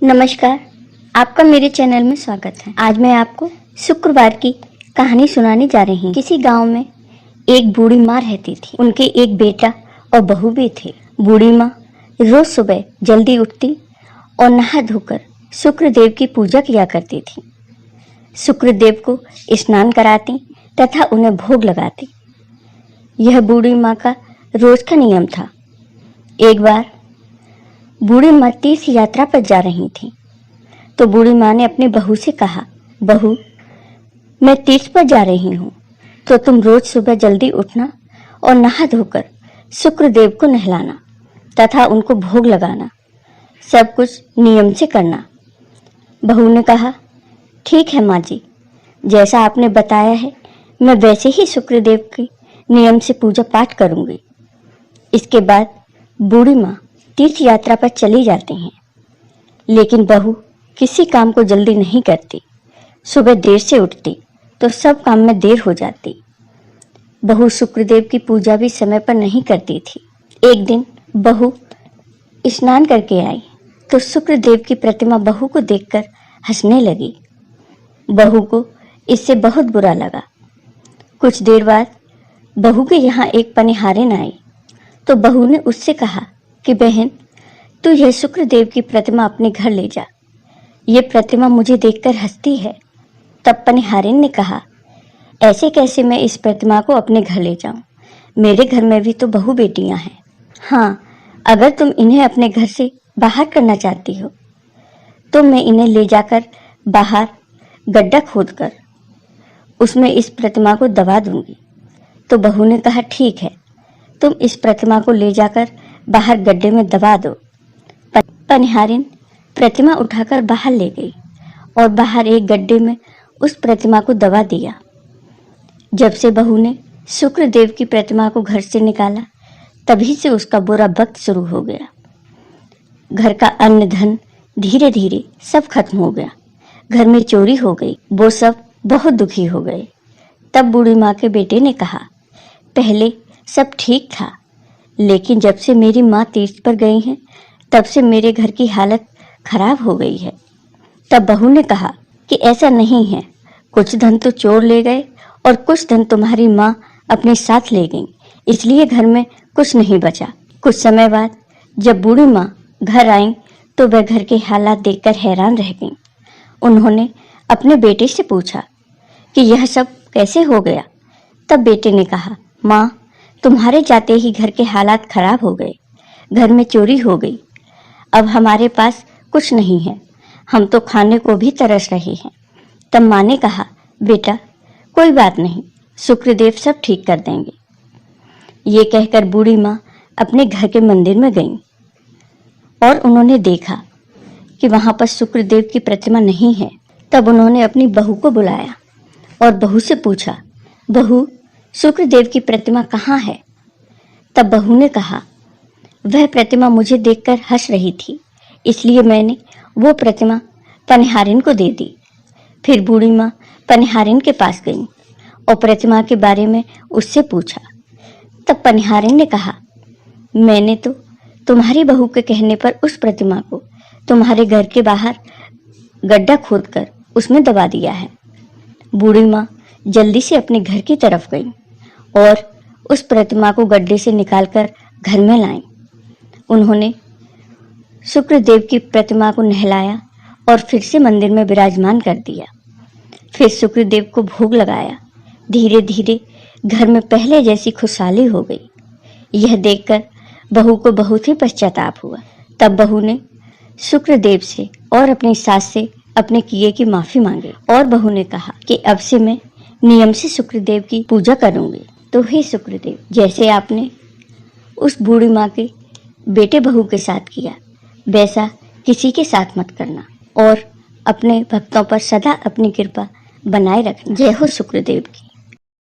नमस्कार, आपका मेरे चैनल में स्वागत है। आज मैं आपको शुक्रवार की कहानी सुनाने जा रही हूँ। किसी गांव में एक बूढ़ी माँ रहती थी। उनके एक बेटा और बहू भी थे। बूढ़ी माँ रोज सुबह जल्दी उठती और नहा धोकर शुक्रदेव की पूजा किया करती थी। शुक्रदेव को स्नान कराती तथा उन्हें भोग लगाती। यह बूढ़ी माँ का रोज का नियम था। एक बार बूढ़ी माँ तीर्थ यात्रा पर जा रही थी, तो बूढ़ी माँ ने अपनी बहू से कहा, बहू, मैं तीर्थ पर जा रही हूँ, तो तुम रोज सुबह जल्दी उठना और नहा धोकर शुक्रदेव को नहलाना तथा उनको भोग लगाना। सब कुछ नियम से करना। बहू ने कहा, ठीक है माँ जी, जैसा आपने बताया है मैं वैसे ही शुक्रदेव के नियम से पूजा पाठ करूंगी। इसके बाद बूढ़ी माँ तीर्थ यात्रा पर चली जाती हैं, लेकिन बहू किसी काम को जल्दी नहीं करती। सुबह देर से उठती तो सब काम में देर हो जाती। बहू शुक्रदेव की पूजा भी समय पर नहीं करती थी। एक दिन बहू स्नान करके आई तो शुक्रदेव की प्रतिमा बहू को देखकर हंसने लगी। बहू को इससे बहुत बुरा लगा। कुछ देर बाद बहू के यहाँ एक पनिहारिन आई तो बहू ने उससे कहा कि बहन, तू यह शुक्रदेव की प्रतिमा अपने घर ले जा। ये प्रतिमा मुझे देखकर हंसती है। तब पनिहारिन ने कहा, ऐसे कैसे मैं इस प्रतिमा को अपने घर ले जाऊं? मेरे घर में भी तो बहू बेटियां हैं। हाँ, अगर तुम इन्हें अपने घर से बाहर करना चाहती हो तो मैं इन्हें ले जाकर बाहर गड्ढा खोदकर उसमें इस प्रतिमा को दबा दूंगी। तो बहू ने कहा, ठीक है, तुम इस प्रतिमा को ले जाकर बाहर गड्ढे में दबा दो। पनिहारिन प्रतिमा उठाकर बाहर ले गई और बाहर एक गड्ढे में उस प्रतिमा को दबा दिया। जब से बहू ने शुक्रदेव की प्रतिमा को घर से निकाला, तभी से उसका बुरा वक्त शुरू हो गया। घर का अन्न धन धीरे धीरे सब खत्म हो गया। घर में चोरी हो गई। वो सब बहुत दुखी हो गए। तब बूढ़ी माँ के बेटे ने कहा, पहले सब ठीक था, लेकिन जब से मेरी माँ तीर्थ पर गई हैं, तब से मेरे घर की हालत खराब हो गई है। तब बहू ने कहा कि ऐसा नहीं है, कुछ धन तो चोर ले गए और कुछ धन तुम्हारी माँ अपने साथ ले गई, इसलिए घर में कुछ नहीं बचा। कुछ समय बाद जब बूढ़ी माँ घर आई तो वह घर के हालात देखकर हैरान रह गई। उन्होंने अपने बेटे से पूछा कि यह सब कैसे हो गया। तब बेटे ने कहा, माँ, तुम्हारे जाते ही घर के हालात खराब हो गए। घर में चोरी हो गई। अब हमारे पास कुछ नहीं है। हम तो खाने को भी तरस रहे हैं। तब माँ ने कहा, बेटा, कोई बात नहीं, शुक्रदेव सब ठीक कर देंगे। ये कहकर बूढ़ी माँ अपने घर के मंदिर में गई और उन्होंने देखा कि वहां पर शुक्रदेव की प्रतिमा नहीं है। तब उन्होंने अपनी बहू को बुलाया और बहू से पूछा, बहू, शुक्रदेव की प्रतिमा कहाँ है? तब बहू ने कहा, वह प्रतिमा मुझे देखकर हंस रही थी, इसलिए मैंने वो प्रतिमा पनिहारिन को दे दी। फिर बूढ़ी माँ पनिहारिन के पास गई और प्रतिमा के बारे में उससे पूछा। तब पनिहारिन ने कहा, मैंने तो तुम्हारी बहू के कहने पर उस प्रतिमा को तुम्हारे घर के बाहर गड्ढा खोदकर उसमें दबा दिया है। बूढ़ी माँ जल्दी से अपने घर की तरफ गई और उस प्रतिमा को गड्ढे से निकालकर घर में लाई। उन्होंने शुक्रदेव की प्रतिमा को नहलाया और फिर से मंदिर में विराजमान कर दिया। फिर शुक्रदेव को भोग लगाया। धीरे धीरे घर में पहले जैसी खुशहाली हो गई। यह देखकर बहू को बहुत ही पश्चाताप हुआ। तब बहू ने शुक्रदेव से और अपनी सास से अपने किए की माफी मांगी और बहू ने कहा कि अब से मैं नियम से शुक्रदेव की पूजा करूंगी। तो हे शुक्रदेव, जैसे आपने उस बूढ़ी माँ के बेटे बहू के साथ किया, वैसा किसी के साथ मत करना और अपने भक्तों पर सदा अपनी कृपा बनाए रखना। जय हो शुक्रदेव की।